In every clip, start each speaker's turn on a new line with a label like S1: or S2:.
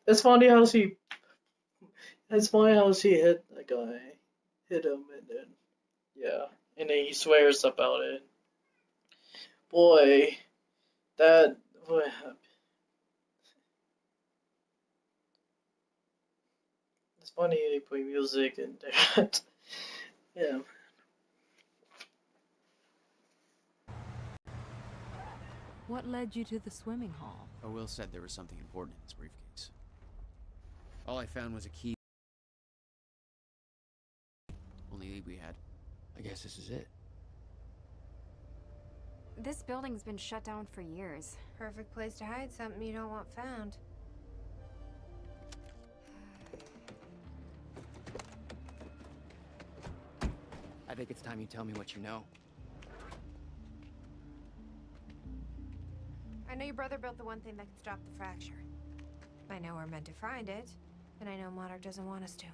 S1: It's funny how she. It's funny how she hit the guy, hit him, and then yeah, and then he swears about it. Boy, that what happened? It's funny they put music in there. Yeah.
S2: What led you to the swimming hall?
S3: Will said there was something important in his briefcase. All I found was a key. Only lead we had. I guess this is it.
S4: This building's been shut down for years.
S5: Perfect place to hide something you don't want found.
S3: I think it's time you tell me what you know.
S5: I know your brother built the one thing that can stop the fracture. I know we're meant to find it, and I know Monarch doesn't want us to.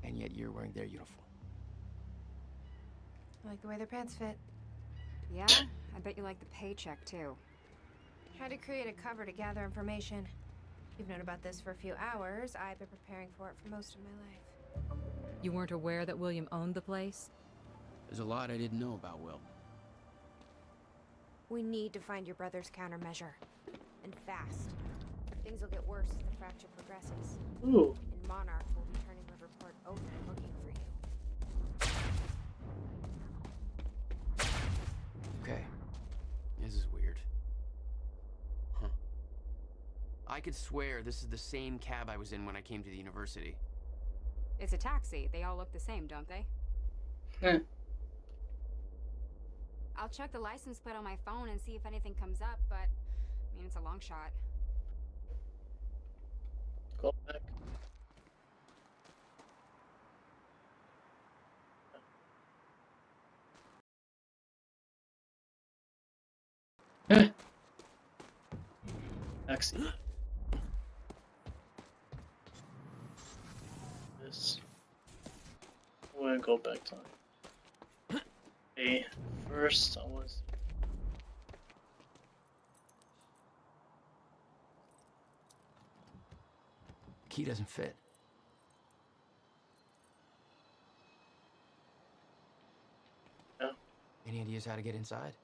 S3: And yet you're wearing their uniform.
S5: I like the way their pants fit.
S4: Yeah? I bet you like the paycheck, too.
S5: Tried to create a cover to gather information. You've known about this for a few hours. I've been preparing for it for most of my life.
S2: You weren't aware that William owned the place?
S3: There's a lot I didn't know about Will.
S5: We need to find your brother's countermeasure. And fast. Things will get worse as the fracture progresses.
S1: Ooh.
S5: And Monarch will be turning the report over and looking for you.
S3: Okay. This is weird. Huh. I could swear this is the same cab I was in when I came to the university.
S4: It's a taxi. They all look the same, don't they?
S1: Heh.
S4: I'll check the license plate on my phone and see if anything comes up, but, I mean, it's a long shot.
S1: Go back. Taxi. This. I'm gonna go back time. Okay, first I was.
S3: The key doesn't fit.
S1: Yeah.
S3: Any ideas how to get inside?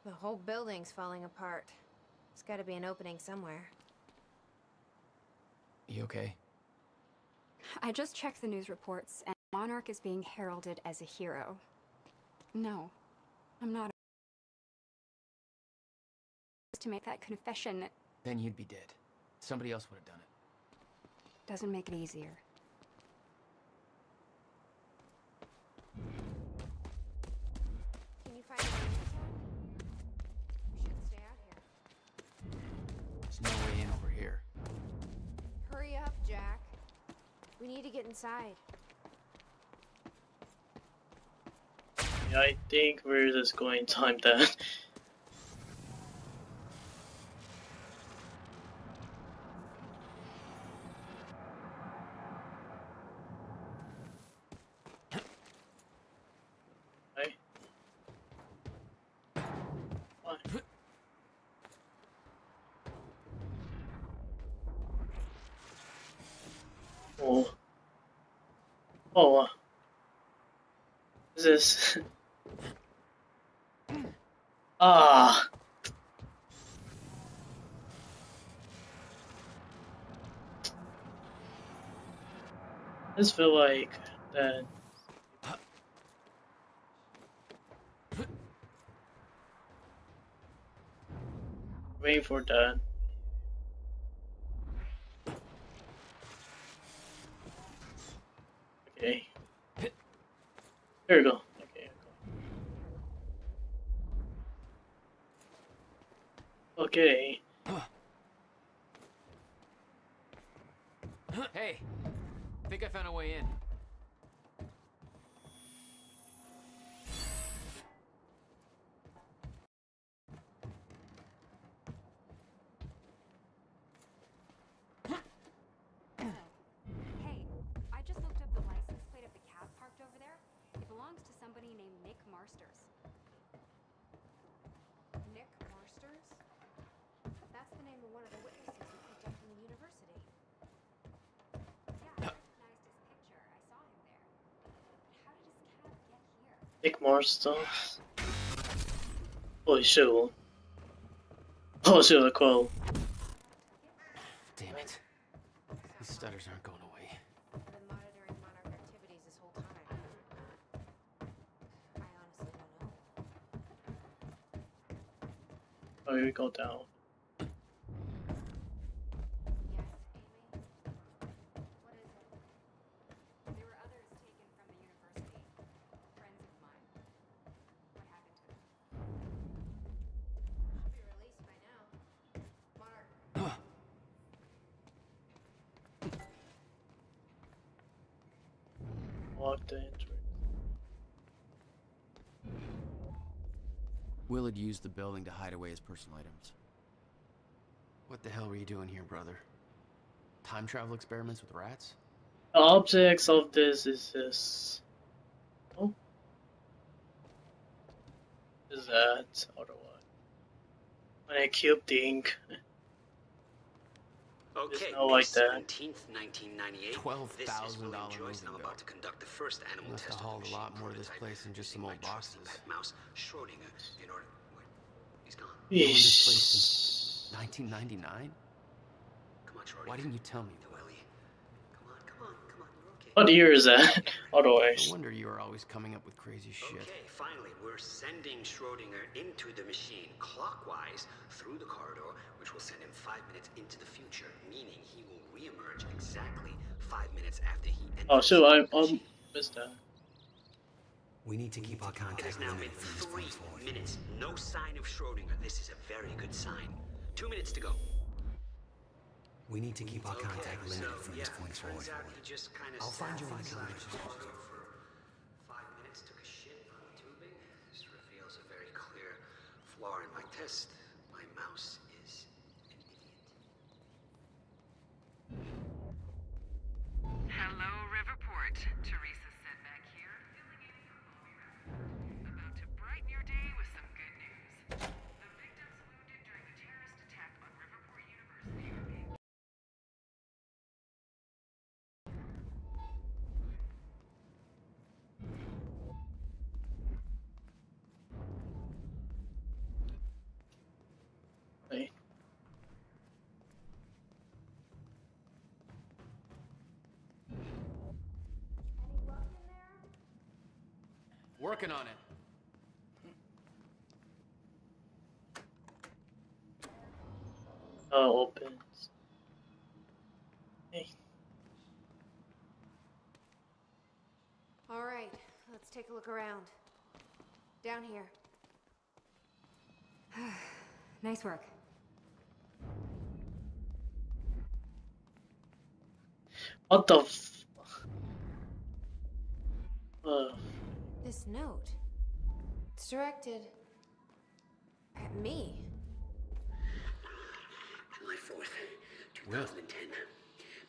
S5: The whole building's falling apart. There's gotta be an opening somewhere.
S3: You okay?
S4: I just checked the news reports, and Monarch is being heralded as a hero. No, I'm not. To make that confession
S3: Then you'd be dead. Somebody else would have done it.
S4: doesn't make it easier.
S5: Can you find a way in? We should stay out here.
S3: There's no way in over here.
S5: Hurry up, Jack. We need to get inside.
S1: Yeah, I think we're just going time that. Right. Fine. Oh. Oh. Is this? Ah. I just feel like that. Waiting for that. Okay. There we go. Okay.
S3: Hey! I think I found a way in.
S4: Hey, I just looked up the license plate of the cab parked over there. It belongs to somebody named Nick Marsters.
S5: Nick Marsters?
S1: Make more stuff. Holy shit. Oh shit, the quote.
S3: Damn it. These stutters aren't going away.
S5: I've been monitoring Monarch activities this whole time. I honestly don't know.
S1: Oh, we go down.
S5: Yes, Amy? What is it?
S4: There were others taken from the university. Friends of mine. What happened to them?
S5: Should be released by now. Monarch.
S1: Lock the entrance.
S3: Will had used the building to hide away his personal items. What the hell were you doing here, brother? Time travel experiments with rats?
S1: The objects of this is this. Oh. Is that otherwise? When I cube the ink.
S6: Okay,
S1: no
S6: May
S1: like that.
S6: 17th, 1998.
S3: $12,000
S6: This is William Joyce, and I'm
S3: moving
S6: about to conduct the first animal
S3: Must
S6: test
S3: have
S6: of the
S3: hauled a
S6: machine
S3: lot more to this
S6: prototype
S3: place than just
S6: using
S3: some
S6: my
S3: old
S6: trusty
S3: boxes.
S6: pet mouse, Schrodinger, in order... Wait, he's gone.
S3: Owned this place
S1: Yeesh.
S3: since 1999?
S6: Come on, Schrodinger.
S3: Why didn't you tell me?
S6: Willie. Come on, you're okay.
S1: What year is that?
S3: No
S1: Otherwise.
S3: wonder you were always coming up with crazy shit.
S6: Okay, finally, we're sending Schrodinger into the machine clockwise through the corridor, which will send him 5 minutes into the future, meaning he will re-emerge exactly 5 minutes after he enters
S1: Oh shit,
S6: the
S1: I
S6: machine.
S1: missed that.
S7: We need to keep our
S6: It
S7: contact
S6: has now been
S7: limited from this
S6: 3
S7: point forward.
S6: minutes. No sign of Schrodinger. This is a very good sign. 2 minutes to go.
S7: We need to keep our contact limited from this point
S6: turns
S7: forward.
S6: out he just kind of
S7: I'll find you
S6: sat
S7: in the
S6: inside
S7: comments.
S6: the corridor for 5 minutes, took a shit on the tubing. This reveals a very clear flaw in my test. My mouse is an idiot.
S8: Hello, Riverport. Teresa Sedmak here, filling in for Bobby Redford. About to brighten your day with some good news. The victims wounded during the terrorist attack on Riverport University are being...
S1: Wait.
S3: Working on it.
S1: Oh, opens. Hey.
S5: All right, let's take a look around. Down here.
S4: Nice work.
S1: What the f...
S5: This note. It's directed at me.
S6: July 4th,
S3: Will.
S6: 2010.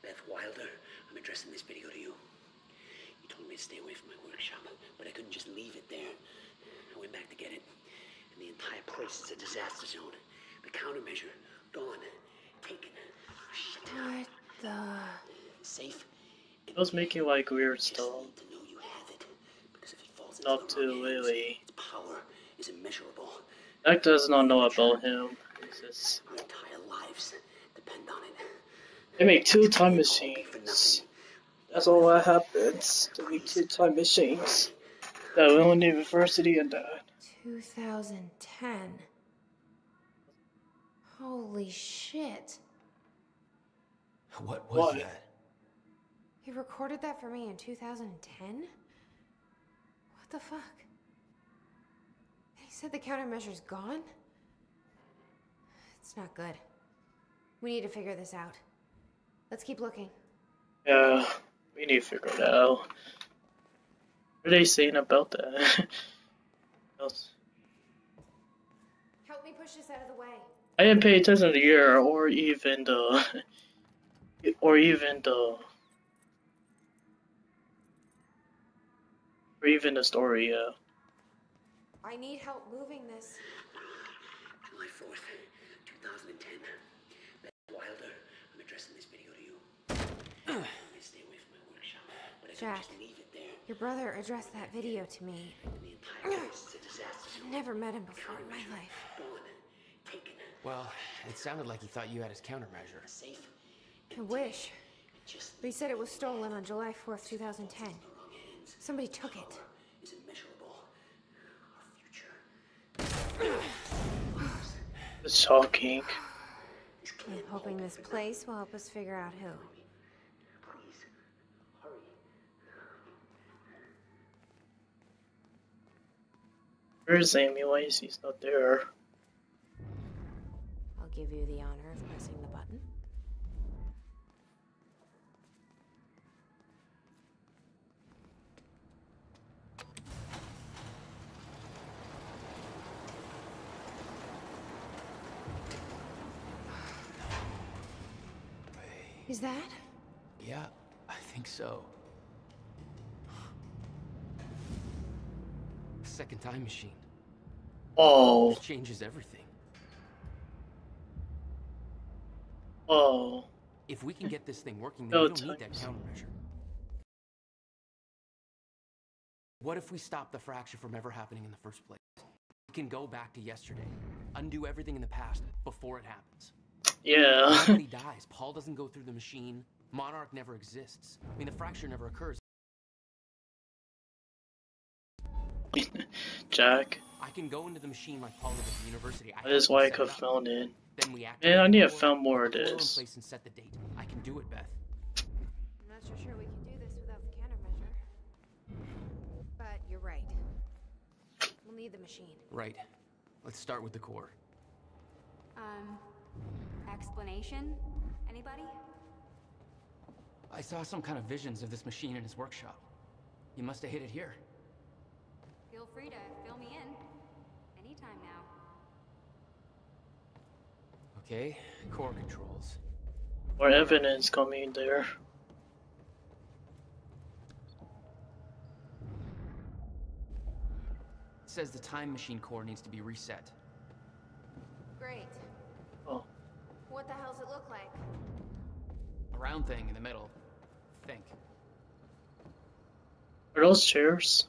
S6: Beth Wilder, I'm addressing this video to you. You told me to stay away from my workshop, but I couldn't just leave it there. I went back to get it, and the entire place is a disaster zone. The countermeasure, gone, taken, shut down.
S5: What the...
S6: Safe.
S1: I was making like weird
S6: Just
S1: stuff.
S6: need to know you have it, because if it falls into
S1: Not
S6: the
S1: to
S6: wrong hands,
S1: really.
S6: its power is immeasurable.
S1: Jack does not know about him. It's just...
S6: Our entire lives depend on it.
S1: They make 2 time
S6: It won't be for
S1: machines.
S6: nothing.
S1: That's all that happens. They make 2 time machines. That will in the university and that.
S5: 2010. Holy shit.
S7: What was
S1: What?
S7: that?
S5: He recorded that for me in 2010? What the fuck? He said the countermeasure's gone? It's not good. We need to figure this out. Let's keep looking.
S1: Yeah, we need to figure it out. What are they saying about that? Else-
S5: Help me push this out of the way.
S1: I didn't pay attention to the year or even the or even the story, yeah.
S5: I need help moving this.
S6: July 4th, 2010. Beth Wilder, I'm addressing this video to you. I stay away from my workshop, but I couldn't
S5: Jack.
S6: just leave it there.
S5: Your brother addressed that video to me.
S6: The It's a disaster.
S5: I've never met him before in my life.
S6: Gone. Taken.
S3: Well, it sounded like he thought you had his countermeasure.
S6: Safe.
S5: I wish.
S6: Just
S5: But he said it was stolen on July 4th, 2010.
S6: wrong hands.
S5: Somebody took it.
S6: Is immeasurable. Our future.
S1: It's shocking.
S5: I'm hoping this place will help us figure out who.
S6: Please. Hurry.
S1: Where's Amy? Why is he not there?
S5: I'll give you the honor of pressing the button. Is that?
S3: Yeah, I think so. Second time machine.
S1: Oh,
S3: This changes everything.
S1: oh.
S3: If we can get this thing working, then
S1: No
S3: we don't need that
S1: times.
S3: countermeasure. What if we stop the fracture from ever happening in the first place? We can go back to yesterday, undo everything in the past before it happens.
S1: Yeah.
S3: Nobody dies. Paul doesn't go through the machine. Monarch never exists. I mean, the fracture never occurs.
S1: Jack.
S3: I can go into the machine like Paul did at the university.
S1: That is why I could have
S3: found
S1: found it.
S3: Then we
S1: Man, I need to
S3: activate the
S1: find more of
S3: portal, put the
S1: this.
S3: in place and set the date. I can do it, Beth.
S5: I'm not so sure we can do this without the countermeasure. But you're right. We'll need the machine.
S3: Right. Let's start with the core.
S4: Explanation? Anybody?
S3: I saw some kind of visions of this machine in his workshop. You must have hid it here.
S4: Feel free to fill me in. Anytime now.
S3: Okay, core controls.
S1: More evidence coming there.
S3: It says the time machine core needs to be reset.
S5: Great.
S1: Oh.
S5: What the hell's it look like?
S3: A round thing in the middle. Think.
S1: Are those chairs?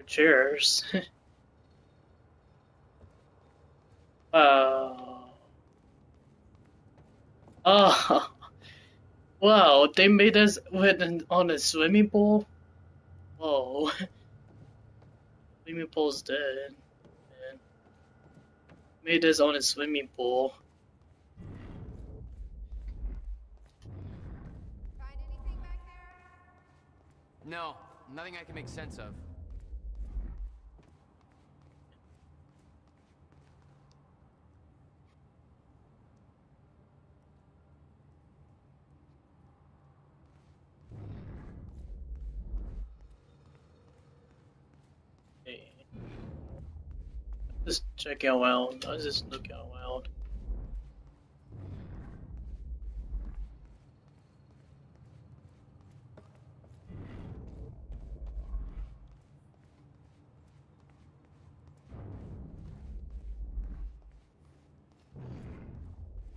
S1: Chairs. Oh. Wow, they made us on a swimming pool? Oh. Swimming pool's dead. Man. Made us on a swimming pool.
S5: Find anything back there?
S3: No, nothing I can make sense of.
S1: Hey. Just checking around. I was just looking around.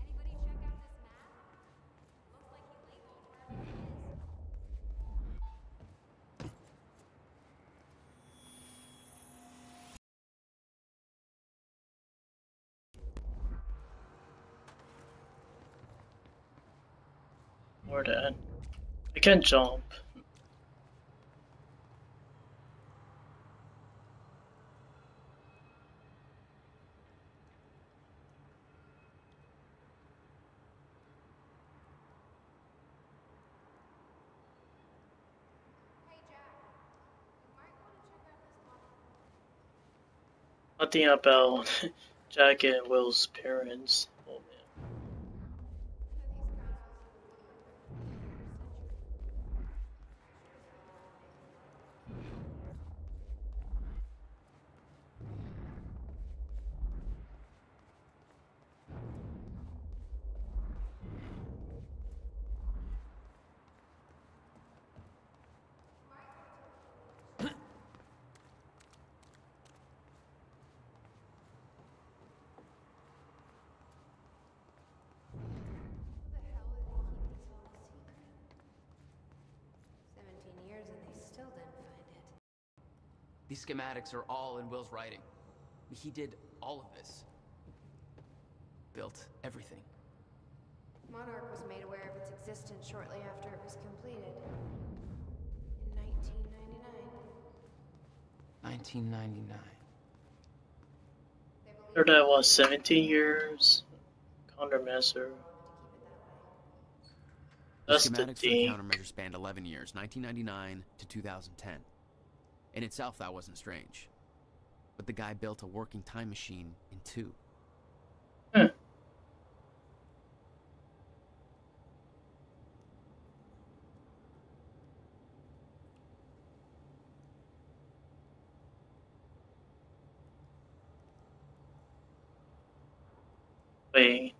S4: Anybody check out this map? Looks like he labeled wherever it is.
S1: More than. I can't jump.
S5: Hey, Jack. You might want to check out this one.
S1: Nothing about Jack and Will's parents. Oh man.
S3: These schematics are all in Will's writing. He did all of this. Built everything.
S5: Monarch was made aware of its existence shortly after it was completed. In 1999.
S3: 1999.
S1: After that was 17 years. Countermeasure.
S3: The
S1: That's the
S3: schematics for the
S1: thing.
S3: countermeasure spanned 11 years, 1999 to 2010. In itself, that wasn't strange. But the guy built a working time machine in 2.
S1: Huh. Wait.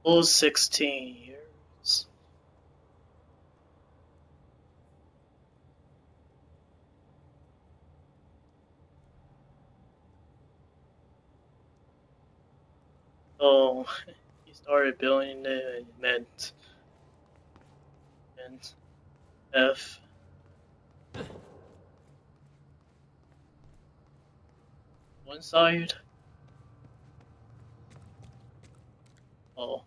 S1: Full 16 years. Oh, he started building it and meant and F. One side. Oh.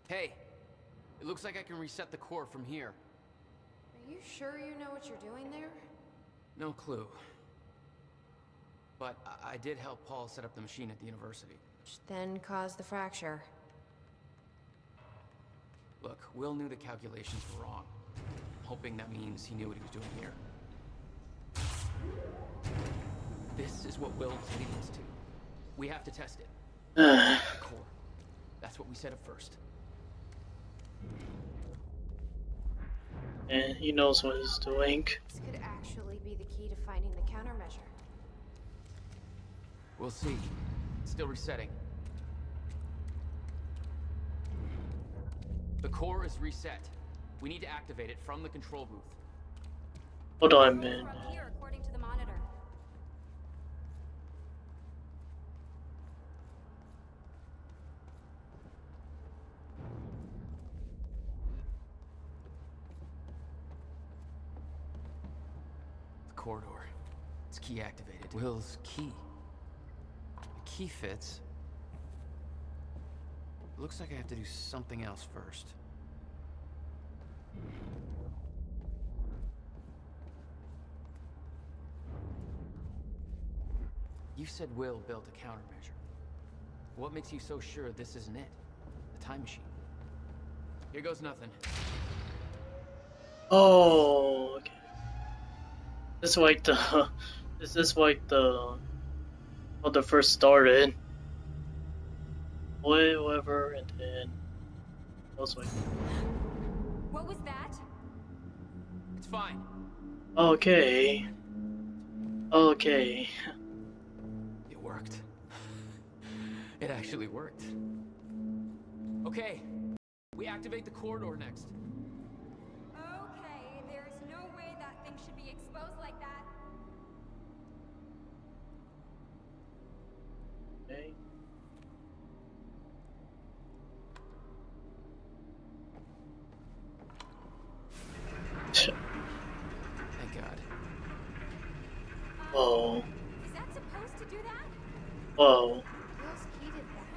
S3: Hey, it looks like I can reset the core from here.
S5: Are you sure you know what you're doing there?
S3: No clue. But I did help Paul set up the machine at the university.
S5: Which then caused the fracture.
S3: Look, Will knew the calculations were wrong. I'm hoping that means he knew what he was doing here. This is what Will was leading us to. We have to test it. The core. That's what we set up first.
S1: And he knows what he's doing.
S5: This could actually be the key to finding the countermeasure.
S3: We'll see. It's still resetting. The core is reset. We need to activate it from the control booth.
S1: Hold on, man.
S4: From here, according to the monitor.
S3: The corridor. It's key activated. Will's key. The key fits. Looks like I have to do something else first. You said Will built a countermeasure. What makes you so sure this isn't it? The time machine. Here goes nothing.
S1: Oh, okay. This is like the. This is like the. How the first started. Whatever, and then. I was like.
S4: What was that?
S3: It's fine.
S1: Okay. Okay.
S3: It worked. It actually worked. Okay. We activate the corridor next.
S4: Okay, there's no way that thing should be exposed like that.
S1: Okay.
S3: Thank God.
S1: Whoa.
S4: Is that supposed to do that?
S1: Whoa.
S5: Will's key did that?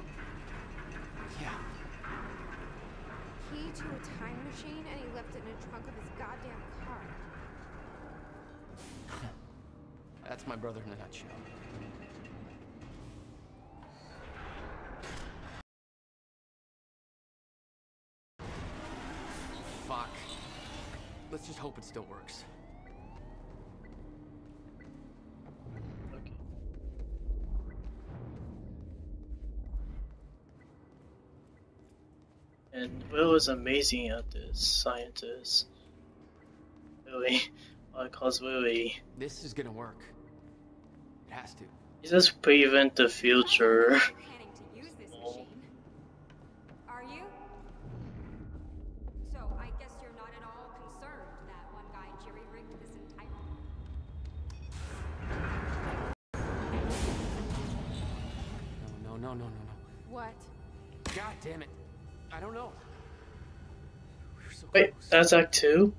S3: Yeah.
S5: Key to a time machine, and he left it in the trunk of his goddamn car.
S3: That's my brother in a nutshell. Fuck. Let's just hope it still works.
S1: Okay. And Will is amazing at this, scientist. Really. Cause Willie.
S3: This is gonna work. It has to.
S1: He says prevent the future.
S4: You're planning to use this machine. Are you? So I guess you're not at all concerned that one guy jerry-rigged this entire.
S3: No.
S5: What?
S3: God damn it. I don't know. We're so
S1: Wait,
S3: close.
S1: that's Act 2?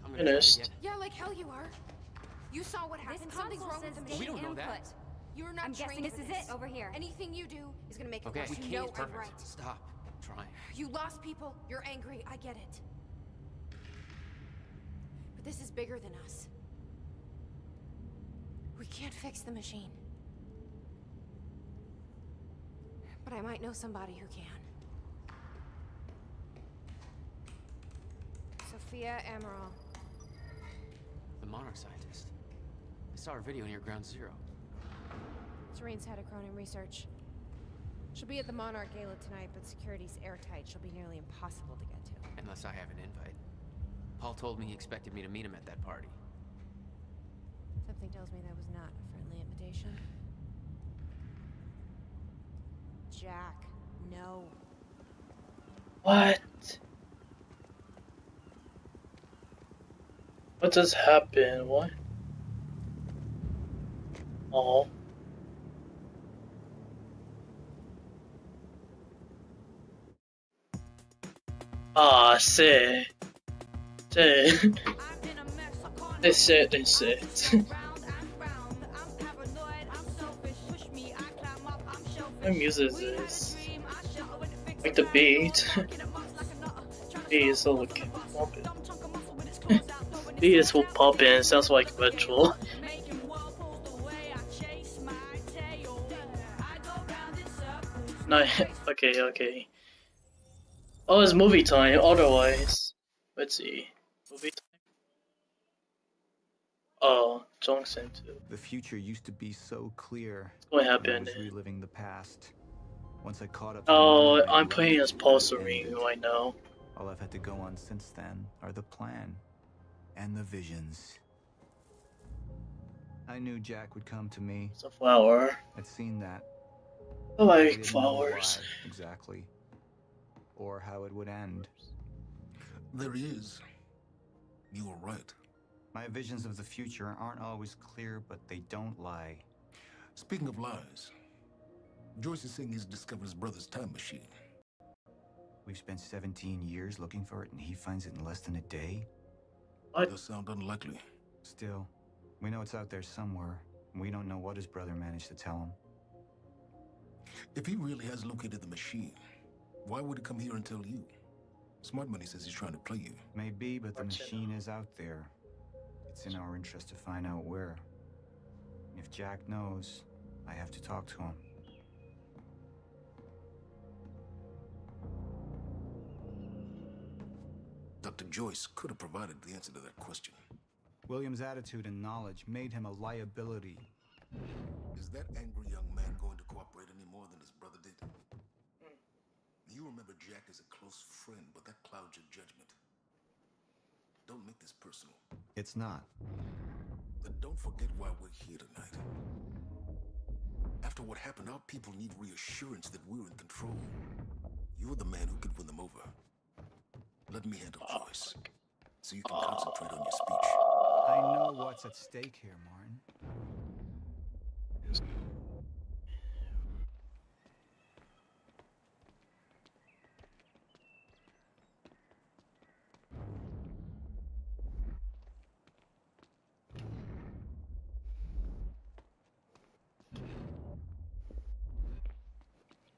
S3: I'm gonna try
S1: finished.
S3: again.
S5: Yeah, like hell you are. You saw what happened. Something's wrong with the machine.
S3: We don't know that.
S5: You're not
S4: I'm guessing
S5: trained
S4: this
S5: for
S4: is it over here.
S5: Anything you do is gonna make it
S3: Okay,
S5: worse.
S3: we
S5: You
S3: can't.
S5: know
S3: It's
S5: I'm
S3: perfect.
S5: right.
S3: Stop trying.
S5: You lost people. You're angry. I get it. But this is bigger than us. We can't fix the machine. But I might know somebody who can. Sophia Amaral.
S3: The Monarch scientist. I saw her video near Ground Zero.
S5: Serene's head of Cronin Research. She'll be at the Monarch Gala tonight, but security's airtight. She'll be nearly impossible to get to.
S3: Unless I have an invite. Paul told me he expected me to meet him at that party.
S5: Something tells me that was not a friendly invitation. Jack, no.
S1: What? What just happened? What? Oh. Ah, shit. Shit. This shit. What music is this? Like the beat. Beat is so like pumping. Beat is so pumping. Sounds like retro. No, okay. Oh, it's movie time. Otherwise, let's see. Movie time. Oh, Johnson too.
S9: The future used to be so clear.
S1: What
S9: when I
S1: happened?
S9: was reliving the past. Once I caught up.
S1: Oh,
S9: to the
S1: I'm
S9: moment,
S1: playing as Paul Serene
S9: ended.
S1: right now.
S9: All I've had to go on since then are the plan and the visions. I knew Jack would come to me.
S1: It's a flower.
S9: I'd seen that.
S1: I
S9: I
S1: like
S9: didn't know
S1: flowers.
S9: why exactly, or how it would end.
S10: There he is. You were right.
S9: My visions of the future aren't always clear, but they don't lie.
S10: Speaking of lies, Joyce is saying he's discovered his brother's time machine.
S9: We've spent 17 years looking for it, and he finds it in less than a day?
S1: What?
S10: Does sound unlikely.
S9: Still, we know it's out there somewhere, and we don't know what his brother managed to tell him.
S10: If he really has located the machine, why would he come here and tell you? Smart Money says he's trying to play you.
S9: Maybe, but the machine is out there. It's in our interest to find out where. And if Jack knows, I have to talk to him.
S10: Dr. Joyce could have provided the answer to that question.
S9: William's attitude and knowledge made him a liability.
S10: Is that angry young man going to cooperate any more than his brother did? You remember Jack as a close friend, but that clouds your judgment. Don't make this personal.
S9: It's not.
S10: Then don't forget why we're here tonight. After what happened, our people need reassurance that we're in control. You're the man who could win them over. Let me handle Joyce, so you can concentrate on your speech.
S9: I know what's at stake here, Martin.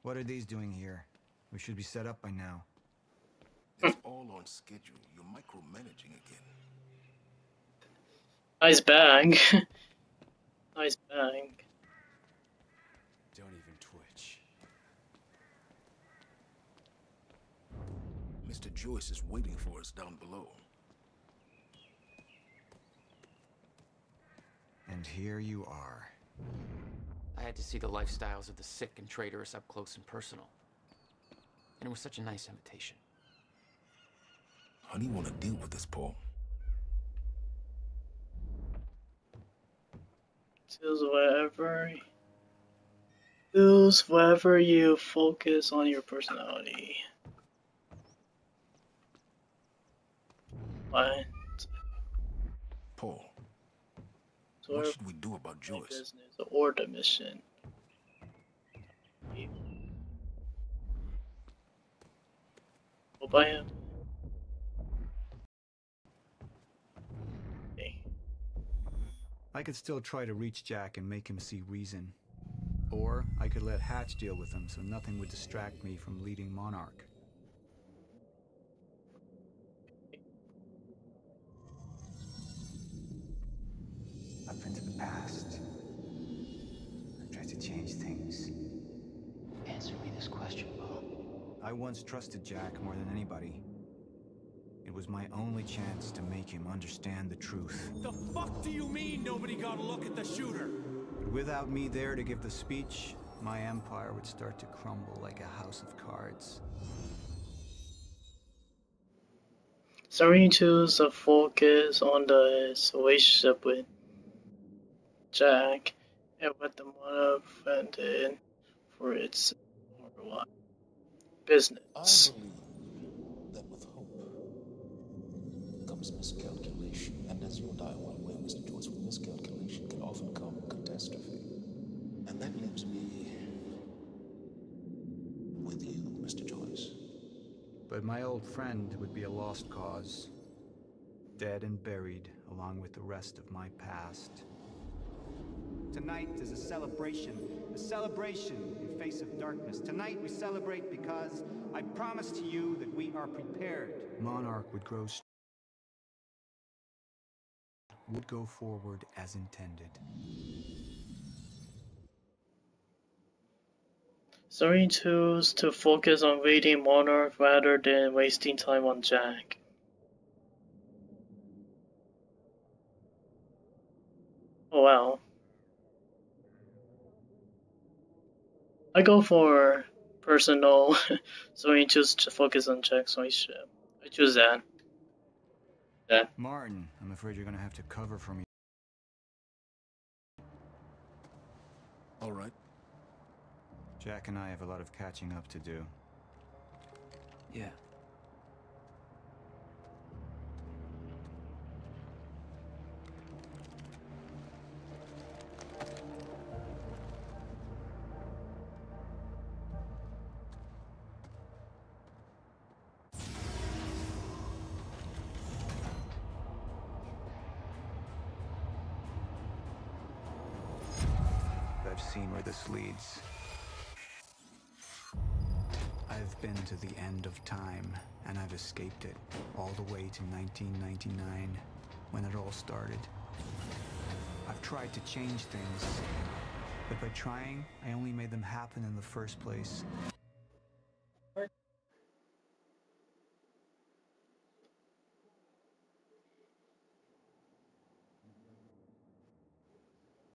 S9: What are these doing here? We should be set up by now.
S10: It's all on schedule. You're micromanaging again.
S1: Nice bang. Nice bang.
S3: Don't even twitch.
S10: Mr. Joyce is waiting for us down below.
S9: And here you are.
S3: I had to see the lifestyles of the sick and traitorous up close and personal. And it was such a nice invitation.
S10: How do you want to deal with this, Paul?
S1: Feels wherever you focus on your personality. What?
S10: Paul,
S1: So
S10: what should we do about Joyce?
S1: business or the mission. Hope I am. Okay.
S9: I could still try to reach Jack and make him see reason. Or I could let Hatch deal with him so nothing would distract me from leading Monarch. Up into the past. I tried to change things.
S6: Answer me this question, Paul.
S9: I once trusted Jack more than anybody. It was my only chance to make him understand the truth.
S11: The fuck do you mean nobody got a look at the shooter?
S9: But without me there to give the speech, my empire would start to crumble like a house of cards.
S1: Serene chose to focus on his relationship with Jack and what the Monarch offended for its business.
S10: I believe that with hope comes miscalculation, and as you and I are well aware, Mr. Joyce, with miscalculation can often come catastrophe. And that leaves me with you, Mr. Joyce.
S9: But my old friend would be a lost cause. Dead and buried along with the rest of my past.
S12: Tonight is a celebration in face of darkness. Tonight we celebrate because I promise to you that we are prepared.
S9: Monarch would go forward as intended.
S1: Serene chose to focus on raiding Monarch rather than wasting time on Jack. Oh wow. I go for personal, Serene chose to focus on Jack's relationship. I choose that. That.
S9: Martin, I'm afraid you're gonna have to cover for me.
S10: All right.
S9: Jack and I have a lot of catching up to do.
S3: Yeah.
S9: I've seen where this leads. I've been to the end of time, and I've escaped it, all the way to 1999, when it all started. I've tried to change things, but by trying, I only made them happen in the first place.